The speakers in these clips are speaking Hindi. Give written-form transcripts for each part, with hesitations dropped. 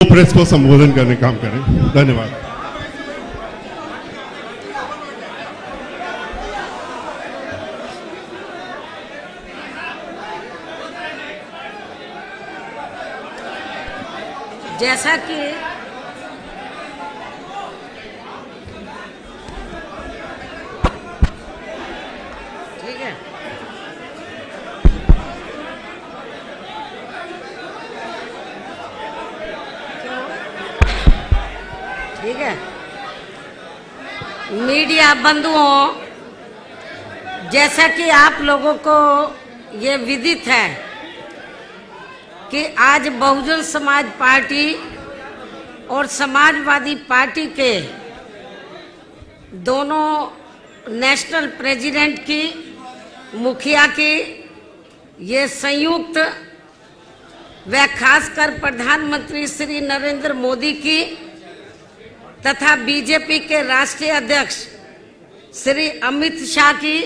प्रेस को संबोधन करने काम करें। धन्यवाद। जैसा कि ठीक है, ठीक है, मीडिया बंधुओं, जैसा कि आप लोगों को ये विदित है कि आज बहुजन समाज पार्टी और समाजवादी पार्टी के दोनों नेशनल प्रेसिडेंट की, मुखिया की ये संयुक्त व खासकर प्रधानमंत्री श्री नरेंद्र मोदी की तथा बीजेपी के राष्ट्रीय अध्यक्ष श्री अमित शाह की,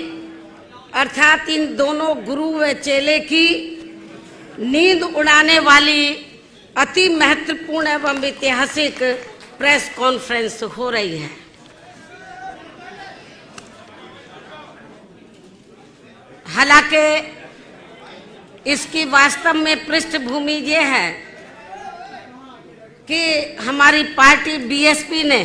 अर्थात इन दोनों गुरु व चेले की नींद उड़ाने वाली अति महत्वपूर्ण एवं ऐतिहासिक प्रेस कॉन्फ्रेंस हो रही है। हालांकि इसकी वास्तव में पृष्ठभूमि ये है कि हमारी पार्टी बीएसपी ने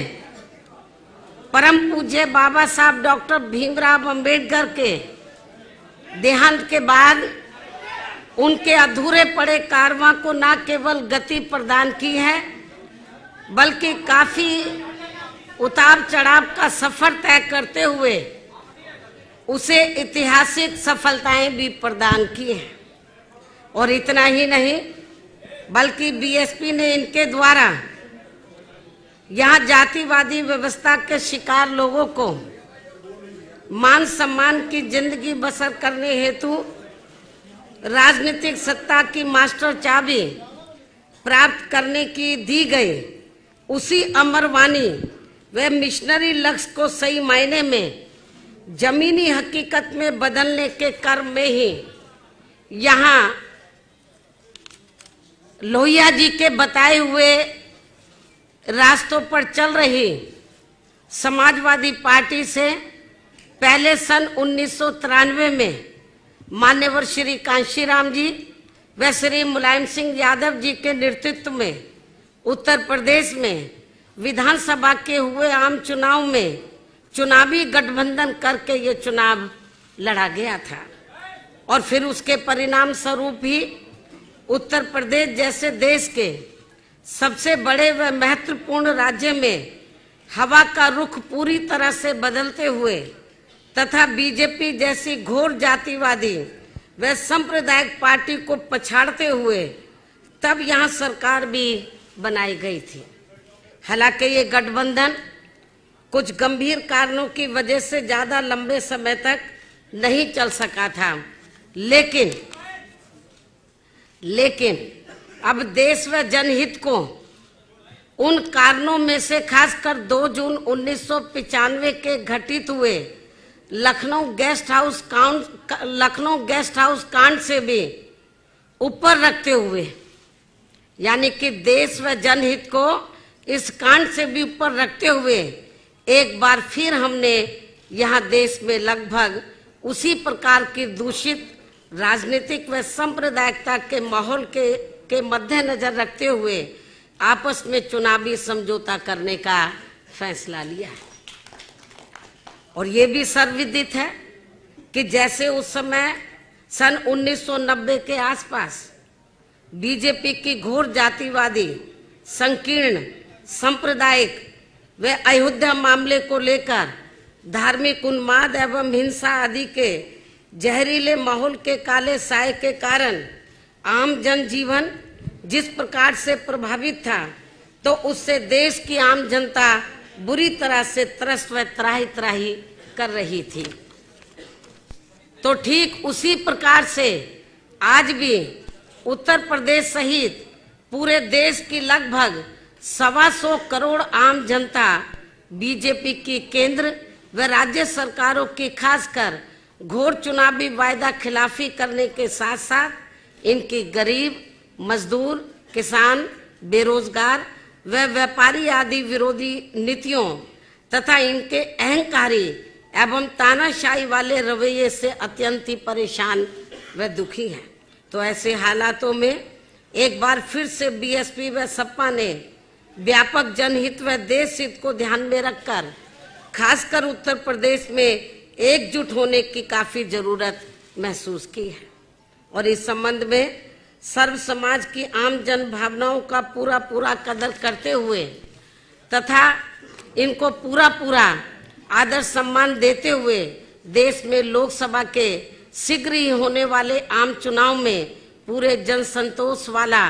परम पूज्य बाबा साहब डॉक्टर भीमराव अंबेडकर के देहांत के बाद उनके अधूरे पड़े कारवां को न केवल गति प्रदान की है, बल्कि काफी उतार चढ़ाव का सफर तय करते हुए उसे ऐतिहासिक सफलताएं भी प्रदान की हैं। और इतना ही नहीं, बल्कि बीएसपी ने इनके द्वारा यहाँ जातिवादी व्यवस्था के शिकार लोगों को मान सम्मान की जिंदगी बसर करने हेतु राजनीतिक सत्ता की मास्टर चाबी प्राप्त करने की दी गई उसी अमरवाणी व मिशनरी लक्ष्य को सही मायने में जमीनी हकीकत में बदलने के क्रम में ही यहाँ लोहिया जी के बताए हुए रास्तों पर चल रही समाजवादी पार्टी से पहले सन 1993 में मान्यवर श्री कांशीराम जी व श्री मुलायम सिंह यादव जी के नेतृत्व में उत्तर प्रदेश में विधानसभा के हुए आम चुनाव में चुनावी गठबंधन करके ये चुनाव लड़ा गया था। और फिर उसके परिणाम स्वरूप ही उत्तर प्रदेश जैसे देश के सबसे बड़े व महत्वपूर्ण राज्य में हवा का रुख पूरी तरह से बदलते हुए तथा बीजेपी जैसी घोर जातिवादी व सांप्रदायिक पार्टी को पछाड़ते हुए तब यहाँ सरकार भी बनाई गई थी। हालांकि ये गठबंधन कुछ गंभीर कारणों की वजह से ज्यादा लंबे समय तक नहीं चल सका था, लेकिन अब देश व जनहित को उन कारणों में से खासकर 2 जून 1995 के घटित हुए लखनऊ गेस्ट हाउस कांड से भी ऊपर रखते हुए, यानी कि देश व जनहित को इस कांड से भी ऊपर रखते हुए एक बार फिर हमने यहाँ देश में लगभग उसी प्रकार की दूषित राजनीतिक व सांप्रदायिकता के माहौल के मद्देनजर रखते हुए आपस में चुनावी समझौता करने का फैसला लिया है। और ये भी सर्वविदित है कि जैसे उस समय सन 1990 के आसपास बीजेपी की घोर जातिवादी, संकीर्ण, सांप्रदायिक व अयोध्या मामले को लेकर धार्मिक उन्माद एवं हिंसा आदि के जहरीले माहौल के काले साए के कारण आम जनजीवन जिस प्रकार से प्रभावित था, तो उससे देश की आम जनता बुरी तरह से त्रस्त व त्राही त्राही कर रही थी। तो ठीक उसी प्रकार से आज भी उत्तर प्रदेश सहित पूरे देश की लगभग 125 करोड़ आम जनता बीजेपी की केंद्र व राज्य सरकारों की खासकर घोर चुनावी वायदा खिलाफी करने के साथ साथ इनकी गरीब, मजदूर, किसान, बेरोजगार व व्यापारी आदि विरोधी नीतियों तथा इनके अहंकारी एवं तानाशाही वाले रवैये से अत्यंत ही परेशान व दुखी हैं। तो ऐसे हालातों में एक बार फिर से बीएसपी व सपा ने व्यापक जनहित व देश हित को ध्यान में रखकर खासकर उत्तर प्रदेश में एकजुट होने की काफी जरूरत महसूस की है और इस संबंध में सर्व समाज की आम जन भावनाओं का पूरा कदर करते हुए तथा इनको पूरा आदर सम्मान देते हुए देश में लोकसभा के शीघ्र ही होने वाले आम चुनाव में पूरे जन संतोष वाला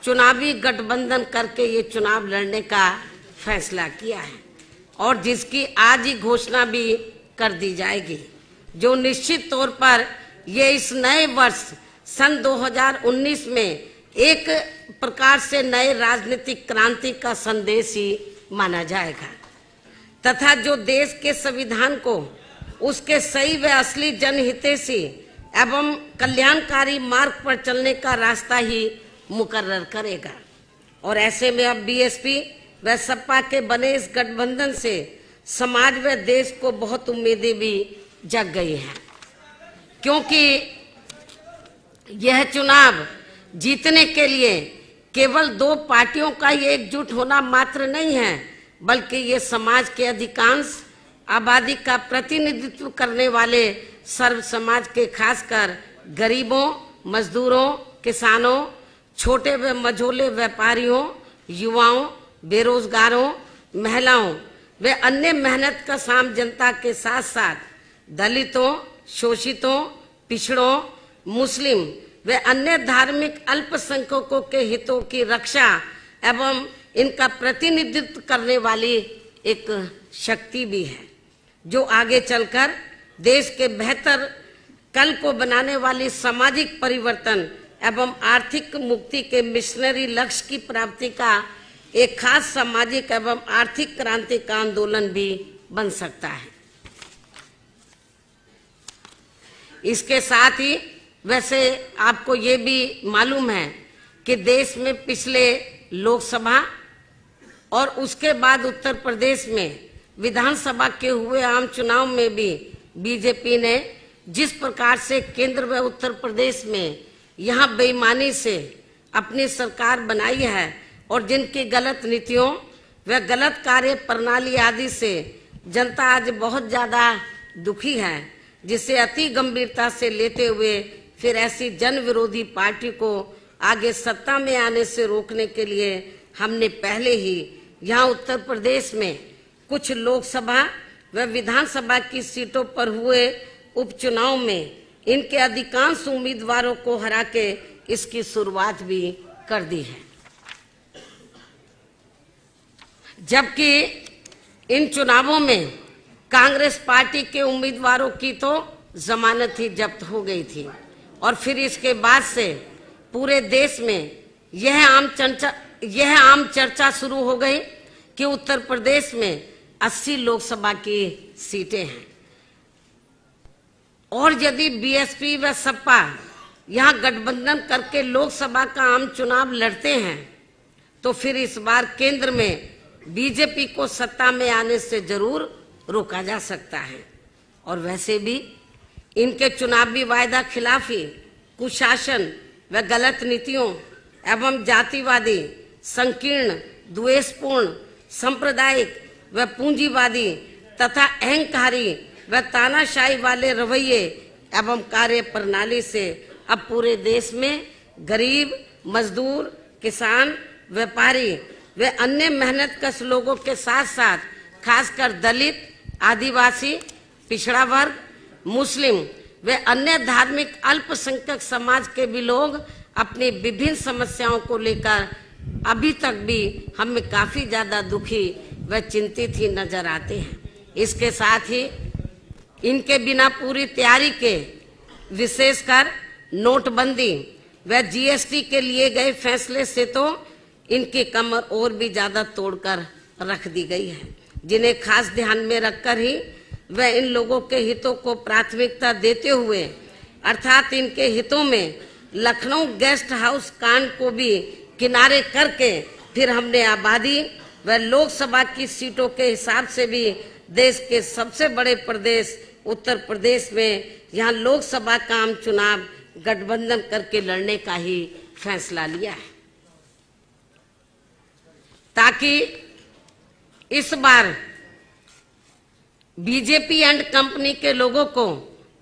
चुनावी गठबंधन करके ये चुनाव लड़ने का फैसला किया है और जिसकी आज ही घोषणा भी कर दी जाएगी, जो निश्चित तौर पर ये इस नए वर्ष सन 2019 में एक प्रकार से नए राजनीतिक क्रांति का संदेश ही माना जाएगा तथा जो देश के संविधान को उसके सही व असली जनहितैषी एवं कल्याणकारी मार्ग पर चलने का रास्ता ही मुकर्रर करेगा। और ऐसे में अब बीएसपी व सपा के बने इस गठबंधन से समाज व देश को बहुत उम्मीदें भी जग गई हैं, क्योंकि यह चुनाव जीतने के लिए केवल दो पार्टियों का ही एकजुट होना मात्र नहीं है, बल्कि ये समाज के अधिकांश आबादी का प्रतिनिधित्व करने वाले सर्व समाज के खासकर गरीबों, मजदूरों, किसानों, छोटे व मझोले व्यापारियों, युवाओं, बेरोजगारों, महिलाओं व अन्य मेहनत का आम जनता के साथ साथ दलितों, शोषितों, पिछड़ों, मुस्लिम व अन्य धार्मिक अल्पसंख्यकों के हितों की रक्षा एवं इनका प्रतिनिधित्व करने वाली एक शक्ति भी है, जो आगे चलकर देश के बेहतर कल को बनाने वाली सामाजिक परिवर्तन एवं आर्थिक मुक्ति के मिशनरी लक्ष्य की प्राप्ति का एक खास सामाजिक एवं आर्थिक क्रांति का आंदोलन भी बन सकता है। इसके साथ ही वैसे आपको ये भी मालूम है कि देश में पिछले लोकसभा और उसके बाद उत्तर प्रदेश में विधानसभा के हुए आम चुनाव में भी बीजेपी ने जिस प्रकार से केंद्र व उत्तर प्रदेश में यहाँ बेईमानी से अपनी सरकार बनाई है और जिनकी गलत नीतियों व गलत कार्य प्रणाली आदि से जनता आज बहुत ज्यादा दुखी है, जिसे अति गंभीरता से लेते हुए फिर ऐसी जन विरोधी पार्टी को आगे सत्ता में आने से रोकने के लिए हमने पहले ही यहाँ उत्तर प्रदेश में कुछ लोकसभा व विधानसभा की सीटों पर हुए उपचुनाव में इनके अधिकांश उम्मीदवारों को हरा के इसकी शुरुआत भी कर दी है, जबकि इन चुनावों में कांग्रेस पार्टी के उम्मीदवारों की तो जमानत ही जब्त हो गई थी और फिर इसके बाद से पूरे देश में यह आम चर्चा शुरू हो गई कि उत्तर प्रदेश में 80 लोकसभा की सीटें हैं और यदि बीएसपी व सपा यहाँ गठबंधन करके लोकसभा का आम चुनाव लड़ते हैं तो फिर इस बार केंद्र में बीजेपी को सत्ता में आने से जरूर रोका जा सकता है। और वैसे भी इनके चुनावी वायदा खिलाफी, कुशासन व गलत नीतियों एवं जातिवादी, संकीर्ण, द्वेषपूर्ण, सांप्रदायिक व पूंजीवादी तथा अहंकारी व तानाशाही वाले रवैये एवं कार्य प्रणाली से अब पूरे देश में गरीब, मजदूर, किसान, व्यापारी व अन्य मेहनतकश लोगों के साथ साथ खासकर दलित, आदिवासी, पिछड़ा वर्ग, मुस्लिम व अन्य धार्मिक अल्पसंख्यक समाज के भी लोग अपनी विभिन्न समस्याओं को लेकर अभी तक भी हमें काफी ज्यादा दुखी व चिंतित ही नजर आते हैं। इसके साथ ही इनके बिना पूरी तैयारी के विशेषकर नोटबंदी व जीएसटी के लिए गए फैसले से तो इनकी कमर और भी ज्यादा तोड़कर रख दी गई है, जिन्हें खास ध्यान में रखकर ही वह इन लोगों के हितों को प्राथमिकता देते हुए अर्थात इनके हितों में लखनऊ गेस्ट हाउस कांड को भी किनारे करके फिर हमने आबादी व लोकसभा की सीटों के हिसाब से भी देश के सबसे बड़े प्रदेश उत्तर प्रदेश में यहाँ लोकसभा का आम चुनाव गठबंधन करके लड़ने का ही फैसला लिया है, ताकि इस बार बीजेपी एंड कंपनी के लोगों को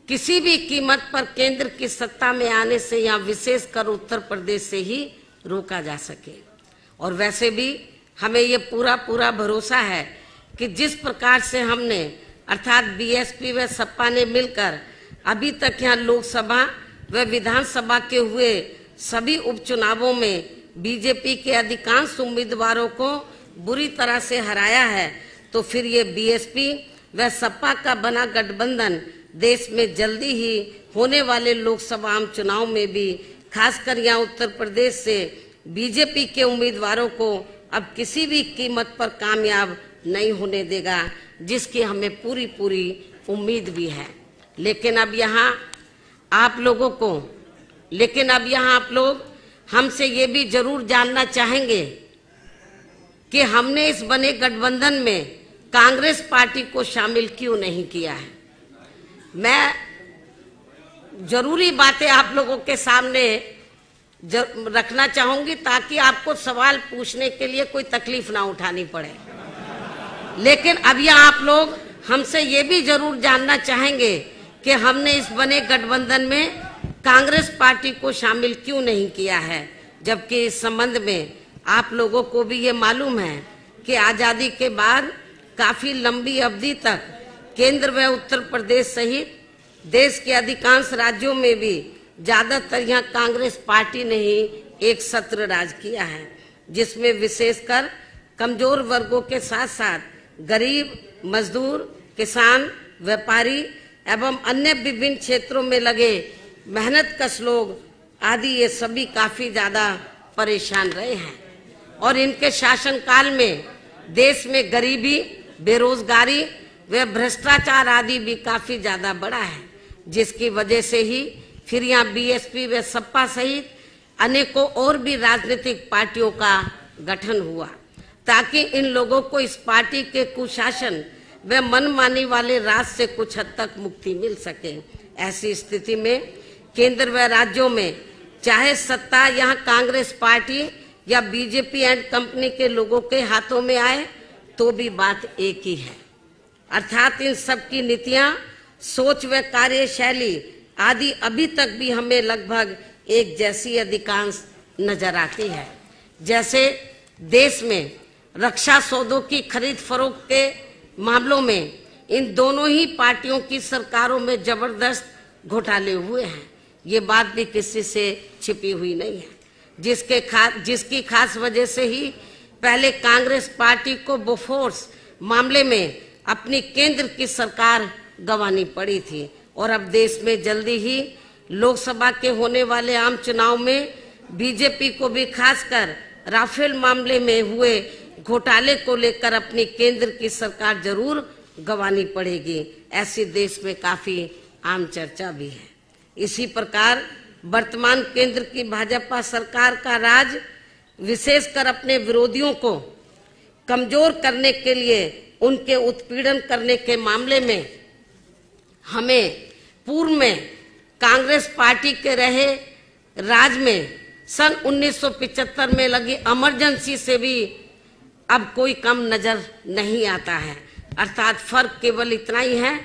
किसी भी कीमत पर केंद्र की सत्ता में आने से या विशेषकर उत्तर प्रदेश से ही रोका जा सके। और वैसे भी हमें ये पूरा भरोसा है कि जिस प्रकार से हमने अर्थात बीएसपी व सपा ने मिलकर अभी तक यहाँ लोकसभा व विधानसभा के हुए सभी उपचुनावों में बीजेपी के अधिकांश उम्मीदवारों को बुरी तरह से हराया है, तो फिर ये बीएसपी व सपा का बना गठबंधन देश में जल्दी ही होने वाले लोकसभा आम चुनाव में भी खासकर यहाँ उत्तर प्रदेश से बीजेपी के उम्मीदवारों को अब किसी भी कीमत पर कामयाब नहीं होने देगा, जिसकी हमें पूरी उम्मीद भी है। लेकिन अब यहाँ आप लोग हमसे ये भी जरूर जानना चाहेंगे कि हमने इस बने गठबंधन में कांग्रेस पार्टी को शामिल क्यों नहीं किया है। मैं जरूरी बातें आप लोगों के सामने रखना चाहूंगी ताकि आपको सवाल पूछने के लिए कोई तकलीफ ना उठानी पड़े। लेकिन अब यहाँ आप लोग हमसे ये भी जरूर जानना चाहेंगे कि हमने इस बने गठबंधन में कांग्रेस पार्टी को शामिल क्यों नहीं किया है, जबकि इस संबंध में आप लोगों को भी ये मालूम है कि आजादी के बाद काफी लंबी अवधि तक केंद्र व उत्तर प्रदेश सहित देश के अधिकांश राज्यों में भी ज्यादातर यहाँ कांग्रेस पार्टी ने ही एक सत्र राज किया है, जिसमें विशेषकर कमजोर वर्गों के साथ साथ गरीब, मजदूर, किसान, व्यापारी एवं अन्य विभिन्न क्षेत्रों में लगे मेहनतकश लोग आदि ये सभी काफी ज्यादा परेशान रहे हैं। और इनके शासनकाल में देश में गरीबी, बेरोजगारी व भ्रष्टाचार आदि भी काफी ज्यादा बढ़ा है, जिसकी वजह से ही फिर यहाँ बीएसपी व सपा सहित अनेकों और भी राजनीतिक पार्टियों का गठन हुआ, ताकि इन लोगों को इस पार्टी के कुशासन व मनमानी वाले राज से कुछ हद तक मुक्ति मिल सके। ऐसी स्थिति में केंद्र व राज्यों में चाहे सत्ता यहाँ कांग्रेस पार्टी या बीजेपी एंड कंपनी के लोगों के हाथों में आए तो भी बात एक ही है, अर्थात इन सब की नीतियां, सोच व कार्यशैली आदि अभी तक भी हमें लगभग एक जैसी अधिकांश नजर आती है। जैसे देश में रक्षा सौदों की खरीद फरोख्त के मामलों में इन दोनों ही पार्टियों की सरकारों में जबरदस्त घोटाले हुए हैं, ये बात भी किसी से छिपी हुई नहीं है, जिसकी खास वजह से ही पहले कांग्रेस पार्टी को बोफोर्स मामले में अपनी केंद्र की सरकार गंवानी पड़ी थी। और अब देश में जल्दी ही लोकसभा के होने वाले आम चुनाव में बीजेपी को भी खासकर राफेल मामले में हुए घोटाले को लेकर अपनी केंद्र की सरकार जरूर गंवानी पड़ेगी, ऐसी देश में काफी आम चर्चा भी है। इसी प्रकार वर्तमान केंद्र की भाजपा सरकार का राज विशेषकर अपने विरोधियों को कमजोर करने के लिए उनके उत्पीड़न करने के मामले में हमें पूर्व में कांग्रेस पार्टी के रहे राज में सन 1975 में लगी इमरजेंसी से भी अब कोई कम नजर नहीं आता है। अर्थात फर्क केवल इतना ही है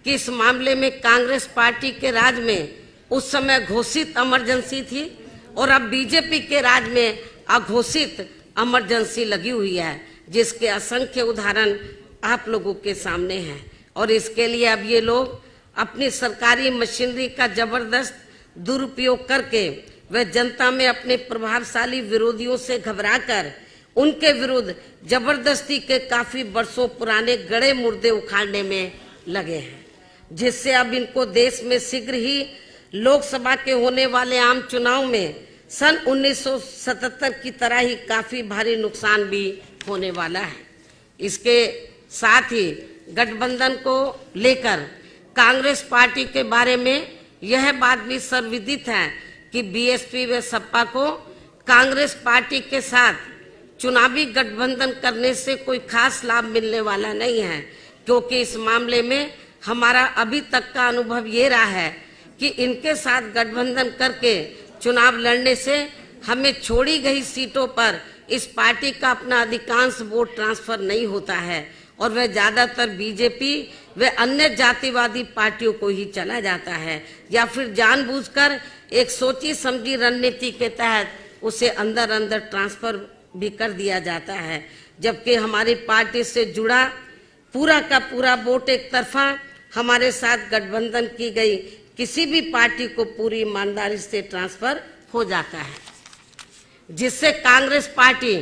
कि इस मामले में कांग्रेस पार्टी के राज में उस समय घोषित इमरजेंसी थी और अब बीजेपी के राज में अघोषित इमरजेंसी लगी हुई है, जिसके असंख्य उदाहरण आप लोगों के सामने हैं। और इसके लिए अब ये लोग अपनी सरकारी मशीनरी का जबरदस्त दुरुपयोग करके वे जनता में अपने प्रभावशाली विरोधियों से घबराकर उनके विरुद्ध जबरदस्ती के काफी वर्षों पुराने गड़े मुर्दे उखाड़ने में लगे हैं, जिससे अब इनको देश में शीघ्र ही लोकसभा के होने वाले आम चुनाव में सन 1977 की तरह ही काफी भारी नुकसान भी होने वाला है। इसके साथ ही गठबंधन को लेकर कांग्रेस पार्टी के बारे में यह बात भी सर्वविदित है कि बीएसपी व सपा को कांग्रेस पार्टी के साथ चुनावी गठबंधन करने से कोई खास लाभ मिलने वाला नहीं है, क्योंकि इस मामले में हमारा अभी तक का अनुभव ये रहा है कि इनके साथ गठबंधन करके चुनाव लड़ने से हमें छोड़ी गई सीटों पर इस पार्टी का अपना अधिकांश वोट ट्रांसफर नहीं होता है और वह ज्यादातर बीजेपी व अन्य जातिवादी पार्टियों को ही चला जाता है, या फिर जानबूझकर एक सोची समझी रणनीति के तहत उसे अंदर अंदर ट्रांसफर भी कर दिया जाता है। जबकि हमारी पार्टी से जुड़ा पूरा का पूरा वोट एक तरफा हमारे साथ गठबंधन की गई किसी भी पार्टी को पूरी ईमानदारी से ट्रांसफर हो जाता है, जिससे कांग्रेस पार्टी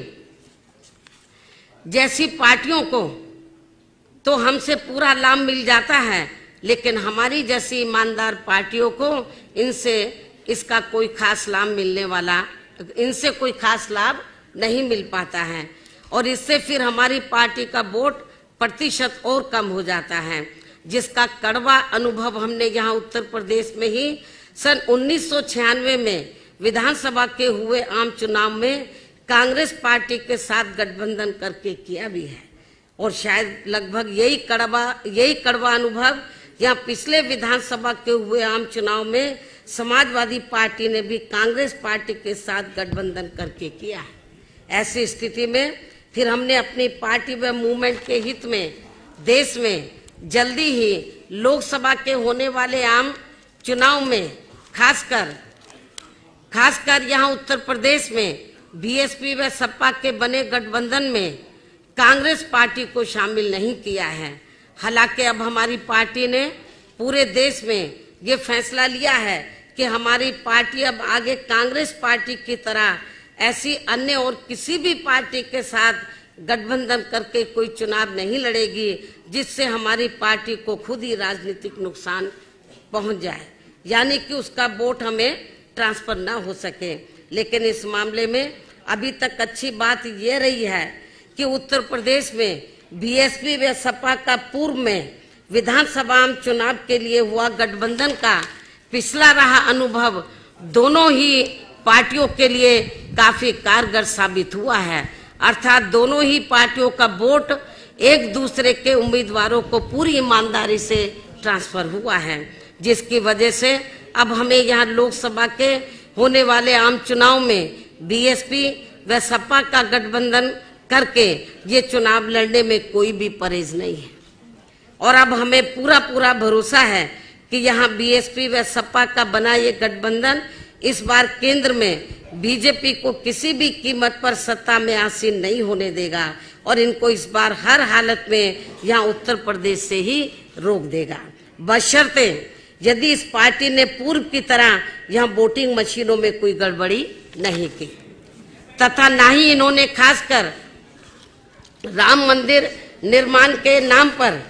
जैसी पार्टियों को तो हमसे पूरा लाभ मिल जाता है, लेकिन हमारी जैसी ईमानदार पार्टियों को इसका कोई खास लाभ इनसे कोई खास लाभ नहीं मिल पाता है और इससे फिर हमारी पार्टी का वोट प्रतिशत और कम हो जाता है, जिसका कड़वा अनुभव हमने यहाँ उत्तर प्रदेश में ही सन 1996 में विधानसभा के हुए आम चुनाव में कांग्रेस पार्टी के साथ गठबंधन करके किया भी है। और शायद लगभग यही कड़वा अनुभव यहाँ पिछले विधानसभा के हुए आम चुनाव में समाजवादी पार्टी ने भी कांग्रेस पार्टी के साथ गठबंधन करके किया है। ऐसी स्थिति में फिर हमने अपनी पार्टी व मूवमेंट के हित में देश में जल्दी ही लोकसभा के होने वाले आम चुनाव में खासकर यहाँ उत्तर प्रदेश में बीएसपी व सपा के बने गठबंधन में कांग्रेस पार्टी को शामिल नहीं किया है। हालांकि अब हमारी पार्टी ने पूरे देश में ये फैसला लिया है कि हमारी पार्टी अब आगे कांग्रेस पार्टी की तरह ऐसी अन्य और किसी भी पार्टी के साथ गठबंधन करके कोई चुनाव नहीं लड़ेगी, जिससे हमारी पार्टी को खुद ही राजनीतिक नुकसान पहुंच जाए, यानी कि उसका वोट हमें ट्रांसफर ना हो सके। लेकिन इस मामले में अभी तक अच्छी बात ये रही है कि उत्तर प्रदेश में बीएसपी व सपा का पूर्व में विधानसभा चुनाव के लिए हुआ गठबंधन का पिछला रहा अनुभव दोनों ही पार्टियों के लिए काफी कारगर साबित हुआ है। अर्थात दोनों ही पार्टियों का वोट एक दूसरे के उम्मीदवारों को पूरी ईमानदारी से ट्रांसफर हुआ है, जिसकी वजह से अब हमें यहाँ लोकसभा के होने वाले आम चुनाव में बीएसपी व सपा का गठबंधन करके ये चुनाव लड़ने में कोई भी परहेज नहीं है। और अब हमें पूरा भरोसा है कि यहाँ बीएसपी व सपा का बना ये गठबंधन इस बार केंद्र में बीजेपी को किसी भी कीमत पर सत्ता में आसीन नहीं होने देगा और इनको इस बार हर हालत में यहाँ उत्तर प्रदेश से ही रोक देगा, बशर्ते यदि इस पार्टी ने पूर्व की तरह यहाँ वोटिंग मशीनों में कोई गड़बड़ी नहीं की तथा ना ही इन्होंने खासकर राम मंदिर निर्माण के नाम पर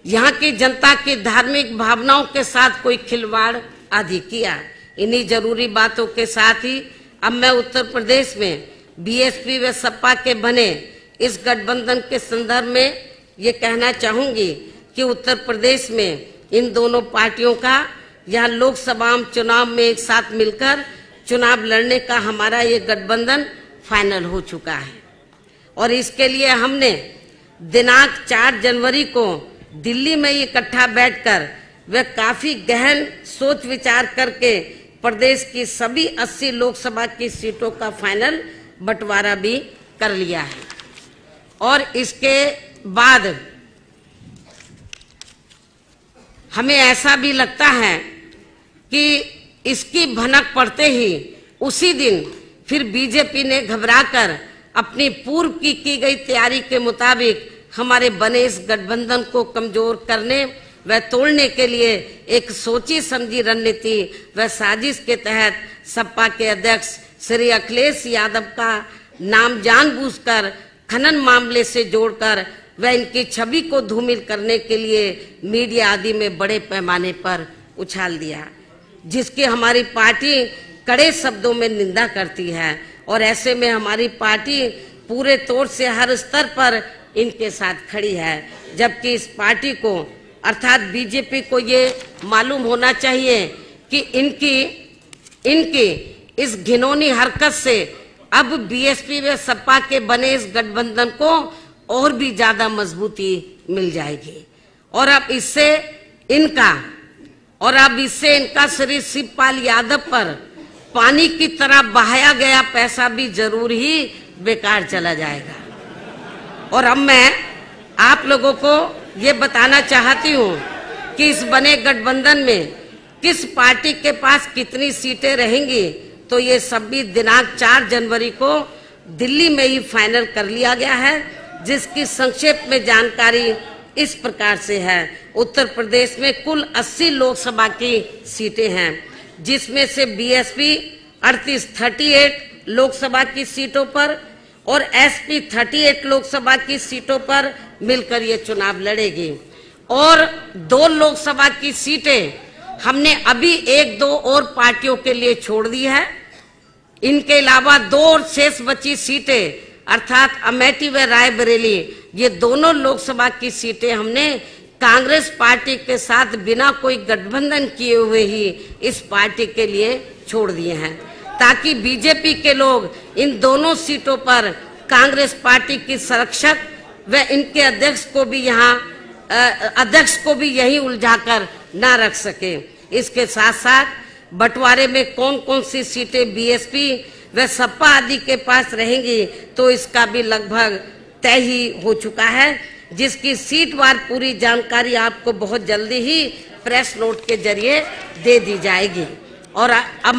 यहाँ की जनता की धार्मिक भावनाओं के साथ कोई खिलवाड़ आदि किया। इन्हीं जरूरी बातों के साथ ही अब मैं उत्तर प्रदेश में बीएसपी व सपा के बने इस गठबंधन के संदर्भ में ये कहना चाहूंगी कि उत्तर प्रदेश में इन दोनों पार्टियों का यहाँ लोकसभा चुनाव में एक साथ मिलकर चुनाव लड़ने का हमारा ये गठबंधन फाइनल हो चुका है और इसके लिए हमने दिनांक 4 जनवरी को दिल्ली में इकट्ठा बैठकर वे काफी गहन सोच विचार करके प्रदेश की सभी 80 लोकसभा की सीटों का फाइनल बंटवारा भी कर लिया है। और इसके बाद हमें ऐसा भी लगता है कि इसकी भनक पड़ते ही उसी दिन फिर बीजेपी ने घबराकर अपनी पूर्व की गई तैयारी के मुताबिक हमारे बने इस गठबंधन को कमजोर करने व तोड़ने के लिए एक सोची समझी रणनीति व साजिश के तहत सपा के अध्यक्ष श्री अखिलेश यादव का नाम जानबूझकर खनन मामले से जोड़कर व इनकी छवि को धूमिल करने के लिए मीडिया आदि में बड़े पैमाने पर उछाल दिया, जिसकी हमारी पार्टी कड़े शब्दों में निंदा करती है। और ऐसे में हमारी पार्टी पूरे तौर से हर स्तर पर इनके साथ खड़ी है, जबकि इस पार्टी को अर्थात बीजेपी को ये मालूम होना चाहिए कि इनकी इस घिनौनी हरकत से अब बीएसपी व सपा के बने इस गठबंधन को और भी ज्यादा मजबूती मिल जाएगी। और अब इससे इनका श्री शिवपाल यादव पर पानी की तरह बहाया गया पैसा भी जरूर ही बेकार चला जाएगा। और अब मैं आप लोगों को ये बताना चाहती हूँ कि इस बने गठबंधन में किस पार्टी के पास कितनी सीटें रहेंगी, तो ये सभी दिनांक 4 जनवरी को दिल्ली में ही फाइनल कर लिया गया है, जिसकी संक्षेप में जानकारी इस प्रकार से है। उत्तर प्रदेश में कुल 80 लोकसभा की सीटें हैं, जिसमें से बीएसपी 38 लोकसभा की सीटों पर और एसपी 38 लोकसभा की सीटों पर मिलकर ये चुनाव लड़ेगी। और 2 लोकसभा की सीटें हमने अभी 1-2 और पार्टियों के लिए छोड़ दी है। इनके अलावा 2 और शेष बची सीटें अर्थात अमेठी व रायबरेली, ये दोनों लोकसभा की सीटें हमने कांग्रेस पार्टी के साथ बिना कोई गठबंधन किए हुए ही इस पार्टी के लिए छोड़ दिए हैं, ताकि बीजेपी के लोग इन दोनों सीटों पर कांग्रेस पार्टी की संरक्षक व इनके अध्यक्ष को भी यही उलझाकर ना रख सके। इसके साथ साथ बंटवारे में कौन कौन सी सीटें बीएसपी व सपा आदि के पास रहेंगी, तो इसका भी लगभग तय ही हो चुका है, जिसकी सीटवार पूरी जानकारी आपको बहुत जल्दी ही प्रेस नोट के जरिए दे दी जाएगी। और अब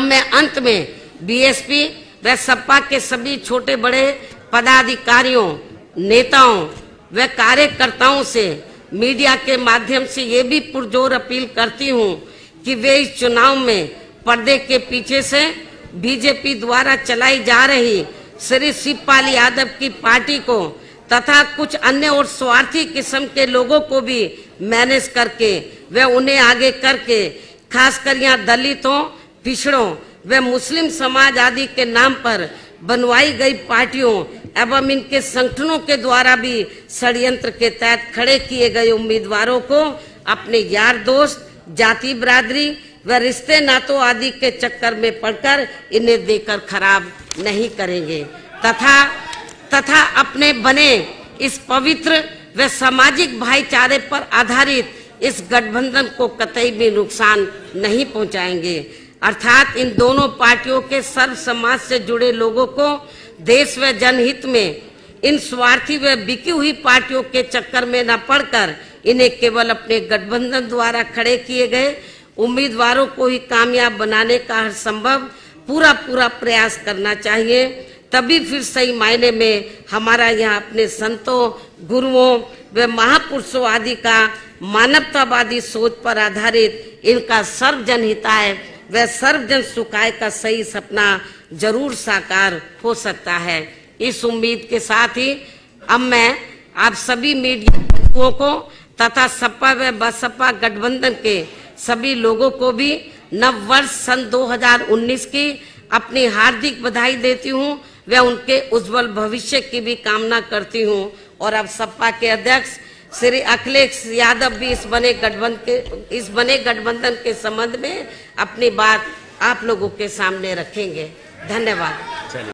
मैं अंत में बीएसपी व सपा के सभी छोटे बड़े पदाधिकारियों, नेताओं व कार्यकर्ताओं से मीडिया के माध्यम से ये भी पुरजोर अपील करती हूँ कि वे इस चुनाव में पर्दे के पीछे से बीजेपी द्वारा चलाई जा रही श्री शिवपाल यादव की पार्टी को तथा कुछ अन्य और स्वार्थी किस्म के लोगों को भी मैनेज करके व उन्हें आगे करके खासकर यहाँ दलितों, पिछड़ों व मुस्लिम समाज आदि के नाम पर बनवाई गई पार्टियों एवं इनके संगठनों के द्वारा भी षड्यंत्र के तहत खड़े किए गए उम्मीदवारों को अपने यार दोस्त, जाति बिरादरी व रिश्ते नातों आदि के चक्कर में पड़कर इन्हें देकर खराब नहीं करेंगे तथा अपने बने इस पवित्र व सामाजिक भाईचारे पर आधारित इस गठबंधन को कतई भी नुकसान नहीं पहुंचाएंगे। अर्थात इन दोनों पार्टियों के सर्व समाज से जुड़े लोगों को देश व जनहित में इन स्वार्थी व बिकी हुई पार्टियों के चक्कर में न पड़कर इन्हें केवल अपने गठबंधन द्वारा खड़े किए गए उम्मीदवारों को ही कामयाब बनाने का हर संभव पूरा प्रयास करना चाहिए। तभी फिर सही मायने में हमारा यहाँ अपने संतों, गुरुओं व महापुरुषों आदि का मानवतावादी सोच पर आधारित इनका सर्वजन हिताय व सर्वजन सुखाय का सही सपना जरूर साकार हो सकता है। इस उम्मीद के साथ ही अब मैं आप सभी मीडिया को तथा सपा व बसपा गठबंधन के सभी लोगों को भी नव वर्ष सन 2019 की अपनी हार्दिक बधाई देती हूँ व उनके उज्जवल भविष्य की भी कामना करती हूँ। और अब सपा के अध्यक्ष श्री अखिलेश यादव भी इस बने गठबंधन के संबंध में अपनी बात आप लोगों के सामने रखेंगे। धन्यवाद।